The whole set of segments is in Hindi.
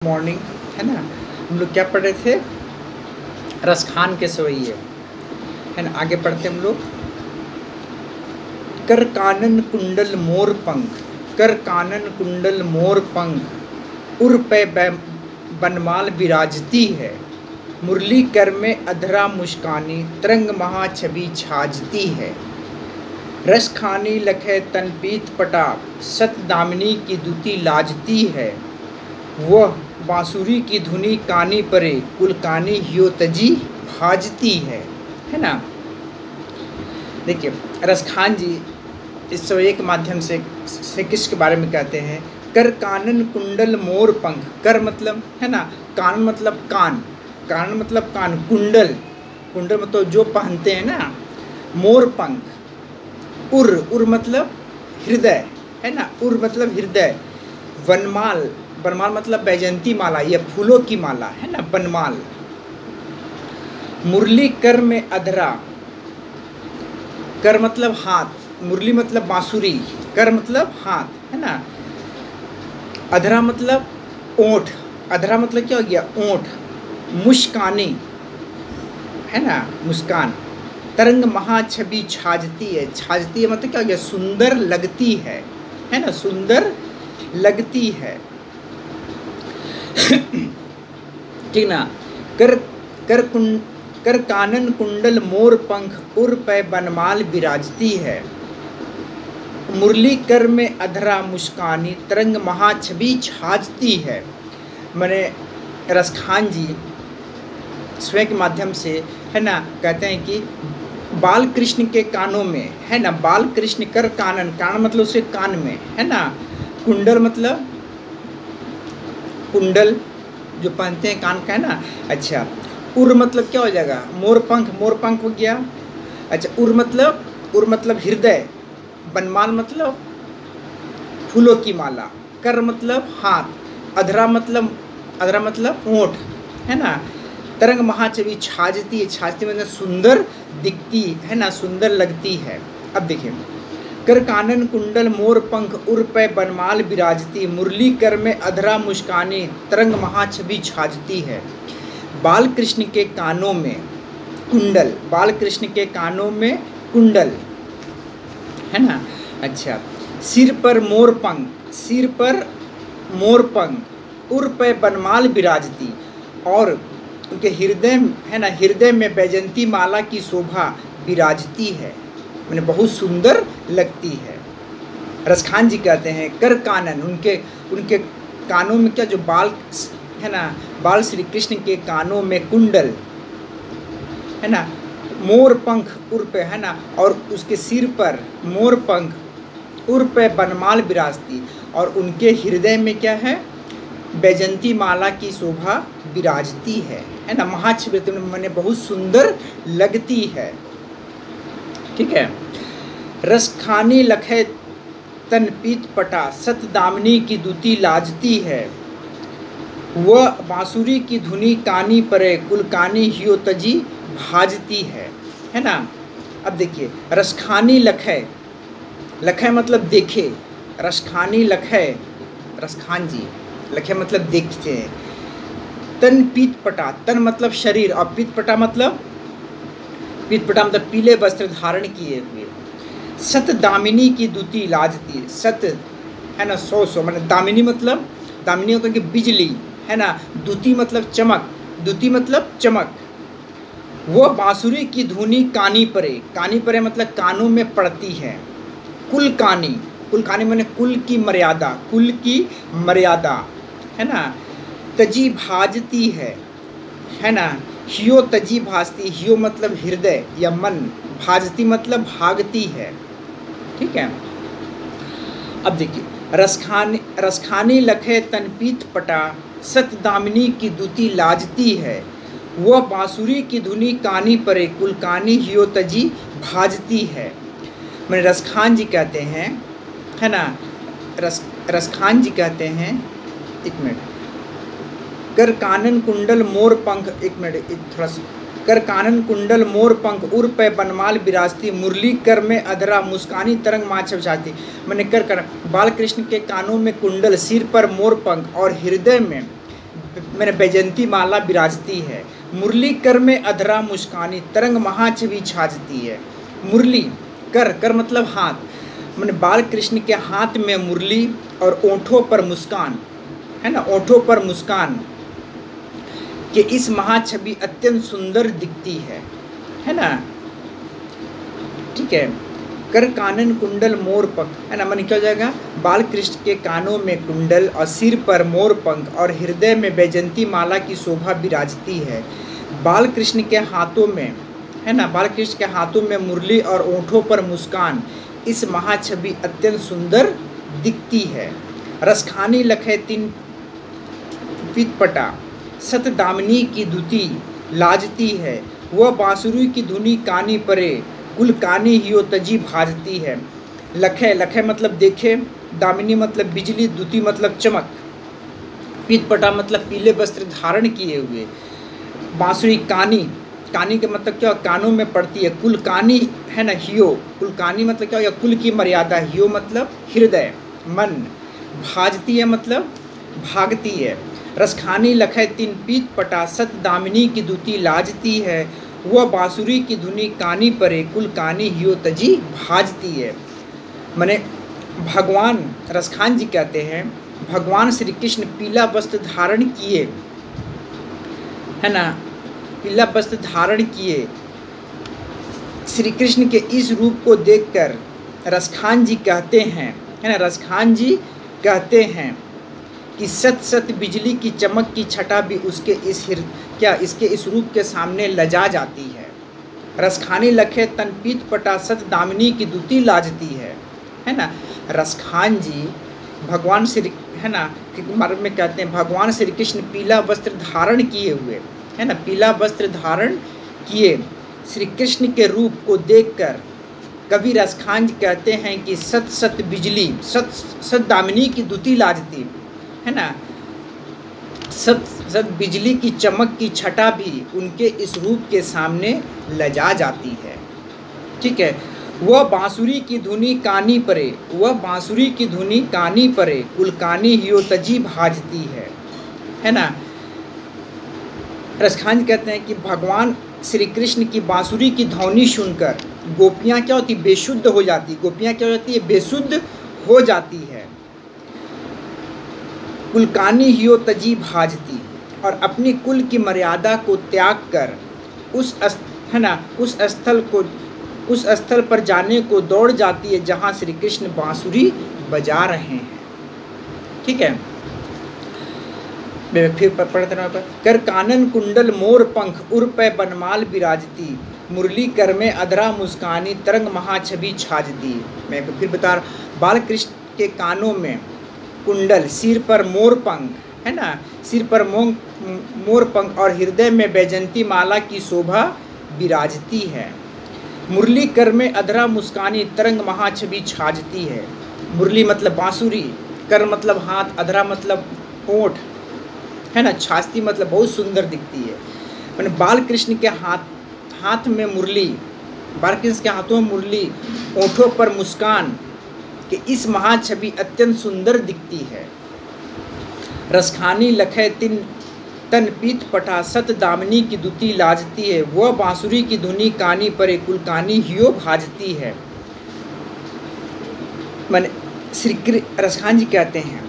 मॉर्निंग, है ना। हम लोग क्या पढ़ रहे थे? रसखान के सवैये, है ना। आगे पढ़ते हम लोग। कर कानन कुंडल मोर पंख, कर कानन कुंडल मोर पंख, उर पे बनमाल विराजती है। मुरली कर में अधरा मुस्कानी, तरंग महा छवि छाजती है। रस खानी लखे तनपीत पटा, सत दामिनी की दुती लाजती है। वह बांसुरी की धुनी कानी परे, कुलकानी हियो तजी भाजती है ना। देखिए, रसखान जी इस सवैये के माध्यम से श्री कृष्ण के बारे में कहते हैं। कर कानन कुंडल मोर पंख, कर मतलब है ना, कान मतलब कान, कान मतलब कान, कुंडल, कुंडल मतलब जो पहनते हैं ना, मोर पंख, उर, उर मतलब हृदय, है ना, उर मतलब हृदय, वनमाल, बनमाल मतलब बैजंती माला या फूलों की माला, है ना, बनमाल। मुरली कर में अधरा, कर मतलब हाथ, मुरली मतलब बांसुरी, कर मतलब हाथ, है ना। अधरा मतलब ओंठ, अधरा मतलब क्या हो गया? ओंठ। मुस्कानी, है ना, मुस्कान। तरंग महा छवि छाजती है, छाजती है मतलब क्या हो गया? सुंदर लगती है ना, सुंदर लगती है। ठीक ना। कर कर कर कानन कुंडल मोर पंख, उर पे बनमाल विराजती है। मुरली कर में अधरा मुस्कानी, तरंग महा छवि छाजती है। मैंने रसखान जी स्वयं के माध्यम से, है ना, कहते हैं कि बाल कृष्ण के कानों में, है ना, बाल कृष्ण कर कानन, कान मतलब उसके कान में, है ना। कुंडल मतलब कुंडल जो पहनते हैं कान का, है ना। अच्छा, उर मतलब क्या हो जाएगा? मोर पंख, मोर पंख हो गया। अच्छा, उर मतलब हृदय, बनमाल मतलब फूलों की माला, कर मतलब हाथ, अधरा मतलब ओंठ, है ना। तरंग महाचवी छाजती है, छाजती मतलब सुंदर दिखती है ना, सुंदर लगती है। अब देखिए, कर कानन कुंडल मोर पंख, उर पे बनमाल विराजती, मुरली कर में अधरा मुस्कानी, तरंग महाछवि छाजती है। बाल कृष्ण के कानों में कुंडल, बाल कृष्ण के कानों में कुंडल, है ना। अच्छा, सिर पर मोर पंख, सिर पर मोर पंख, उर पे बनमाल विराजती, और उनके हृदय, है ना, हृदय में बैजंती माला की शोभा विराजती है, मैंने बहुत सुंदर लगती है। रसखान जी कहते हैं कर कानन, उनके कानों में क्या, जो बाल है ना, बाल श्री कृष्ण के कानों में कुंडल, है ना, मोर पंख उर पे, है ना, और उसके सिर पर मोर पंख, उर पे बनमाल विराजती, और उनके हृदय में क्या है? बैजंती माला की शोभा विराजती है ना। महाछवि मैंने बहुत सुंदर लगती है। ठीक है। रसखानी लखे तनपीत पटा, सत दामिनी की दुती लाजती है। वह बांसुरी की धुनी कानी परे, कुलकानी हियो तजी भाजती है ना। अब देखिए, रसखानी लखे, लखे मतलब देखे, रसखानी लखे, रसखान जी, लखे मतलब देखते हैं। तन पीत पटा, तन मतलब शरीर, और पीत पटा मतलब, पीत पटा मतलब पीले वस्त्र धारण किए हुए। सत दामिनी की दुती लाजती, सत है ना, 100 मतलब दामिनी मतलब, दामिनी होता है कि बिजली, है ना। दुती मतलब चमक, दुती मतलब चमक। वह बांसुरी की धुनी कानी परे, कानी परे मतलब कानों में पड़ती है। कुल कानी, कुल कानी माने कुल की मर्यादा, कुल की मर्यादा, है ना। तजी भाजती है ना। हियो तजी भाजती, हियो मतलब हृदय या मन, भाजती मतलब भागती है। ठीक है। अब देखिए, रसखानी लखे तनपीत पटा, सत दामिनी की दुती लाजती है। वह बांसुरी की धुनी कानी परे, कुलकानी हियो तजी भाजती है। मैंने रसखान जी कहते हैं, है ना, रसखान जी कहते हैं, एक मिनट, कर कानन कुंडल मोर पंख, एक मिनट थोड़ा सा, कर कानन कुंडल मोर पंख, उर पे बनमाल विराजती, मुरली कर में अधरा मुस्कानी, तरंग माछव जाती। मैंने कर बाल कृष्ण के कानों में कुंडल, सिर पर मोर पंख, और हृदय में मैंने बैजंती माला विराजती है। मुरली कर में अधरा मुस्कानी तरंग महाछवि छाजती है। मुरली कर, कर मतलब हाथ, मैंने बाल कृष्ण के हाथ में मुरली और ओंठों पर मुस्कान, है ना, ओंठों पर मुस्कान कि इस महाछवि अत्यंत सुंदर दिखती है ना, ठीक है। कर कानन कुंडल मोर पंख, है ना, मन क्या हो जाएगा, बाल कृष्ण के कानों में कुंडल और सिर पर मोर पंख और हृदय में बैजंती माला की शोभा विराजती है। बाल कृष्ण के हाथों में, है ना, बाल कृष्ण के हाथों में मुरली और ओंठों पर मुस्कान, इस महाछवि अत्यंत सुंदर दिखती है। रसखानी लखे तीन पीतपटा सत दामिनी की धुती लाजती है। वह बांसुरी की धुनी कानी परे कुल कानी हियो तजी भाजती है। लखे, लखे मतलब देखे, दामिनी मतलब बिजली, द्युति मतलब चमक, पीतपटा मतलब पीले वस्त्र धारण किए हुए, बांसुरी कानी, कानी के मतलब क्या, कानों में पड़ती है, कुल कानी, है ना, हियो, कुल कानी मतलब क्या, या कुल की मर्यादा, हियो मतलब हृदय मन, भाजती है मतलब भागती है। रसखानी लखे तीन पीत पटा सत दामिनी की दुती लाजती है। वह बांसुरी की धुनी कानी परे कुल कानी हियो तजी भाजती है। माने भगवान रसखान जी कहते हैं, भगवान श्री कृष्ण पीला वस्त्र धारण किए, है ना, पीला वस्त्र धारण किए। श्री कृष्ण के इस रूप को देखकर रसखान जी कहते हैं, है ना, रसखान जी कहते हैं कि सत सत बिजली की चमक की छटा भी उसके इसके इस रूप के सामने लजा जाती है। रसखानी लखे तन पीत पटा सत दामिनी की दुती लाजती है ना। रसखान जी भगवान श्री, है ना, मार्ग में कहते हैं भगवान श्री कृष्ण पीला वस्त्र धारण किए हुए, है ना, पीला वस्त्र धारण किए श्री कृष्ण के रूप को देखकर कवि रसखान जी कहते हैं कि सत सत बिजली, सत सत दामिनी की दुती लाजती, है ना, सत सत बिजली की चमक की छटा भी उनके इस रूप के सामने लजा जाती है। ठीक है। वह बांसुरी की धुनी कानी परे, वह बांसुरी की धुनी कानी परे कुलकानी हियो तजी भाजती है ना। रसखान कहते हैं कि भगवान श्री कृष्ण की बांसुरी की ध्वनि सुनकर गोपियाँ क्या होती, बेशुद्ध हो जाती, गोपियाँ क्या हो जाती है, बेशुद्ध हो जाती है। कुलकानी हियो तजी भाजती, और अपनी कुल की मर्यादा को त्याग कर उस स्थल पर जाने को दौड़ जाती है जहाँ श्री कृष्ण बांसुरी बजा रहे हैं। ठीक है, मैं फिर पढ़ते रहा। कर कानन कुंडल मोर पंख उर पे बनमाल विराजती, मुरली कर में अधरा मुस्कानी तरंग महाछवि छाजती। मैं फिर बता रहा, बाल कृष्ण के कानों में कुंडल, सिर पर मोर पंख, है ना, सिर पर मोर पंख और हृदय में बैजंती माला की शोभा विराजती है। मुरली कर में अधरा मुस्कानी तरंग महाछवि छाजती है। मुरली मतलब बांसुरी, कर मतलब हाथ, अधरा मतलब ओंठ, है ना, छाजती मतलब बहुत सुंदर दिखती है। मैंने बाल कृष्ण के हाथ में मुरली, बाल कृष्ण के हाथों में मुरली, ओंठों पर मुस्कान कि इस महाछवि अत्यंत सुंदर दिखती है। रसखानी लखे तिन तन पीत पटा सत दामिनी की दुती लाजती है। वह बांसुरी की धुनी कानी परे कुलकानी हियो भाजती है। मन श्री रसखान जी कहते हैं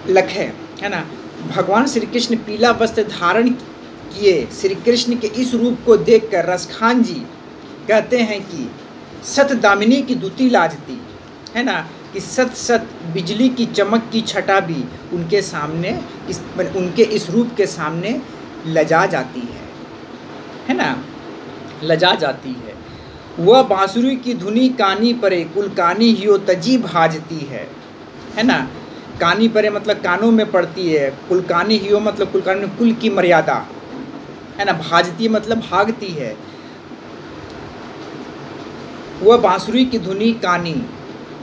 लखे, है ना, भगवान श्री कृष्ण पीला वस्त्र धारण किए श्री कृष्ण के इस रूप को देखकर रसखान जी कहते हैं कि सत दामिनी की दुती लाजती, है ना, कि सत सत बिजली की चमक की छटा भी उनके सामने उनके इस रूप के सामने लजा जाती है ना, लजा जाती है। वह बांसुरी की धुनी कानी परे कुलकानी हियो तजी भाजती है ना। कानी परे मतलब कानों में पड़ती है, कुलकानी हियो मतलब कुलकानी में कुल की मर्यादा, है ना, भाजती मतलब भागती है। वह बांसुरी की धुनी कानी,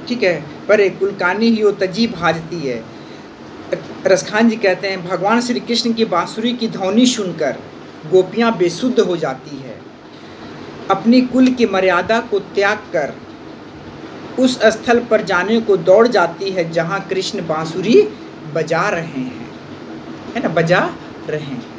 ठीक है, परे कुलकानी हियो तजी भाजती है। रसखान जी कहते हैं भगवान श्री कृष्ण की बांसुरी की ध्वनि सुनकर गोपियाँ बेसुद्ध हो जाती है, अपनी कुल की मर्यादा को त्याग कर उस स्थल पर जाने को दौड़ जाती है जहाँ कृष्ण बांसुरी बजा रहे हैं, है ना, बजा रहे हैं।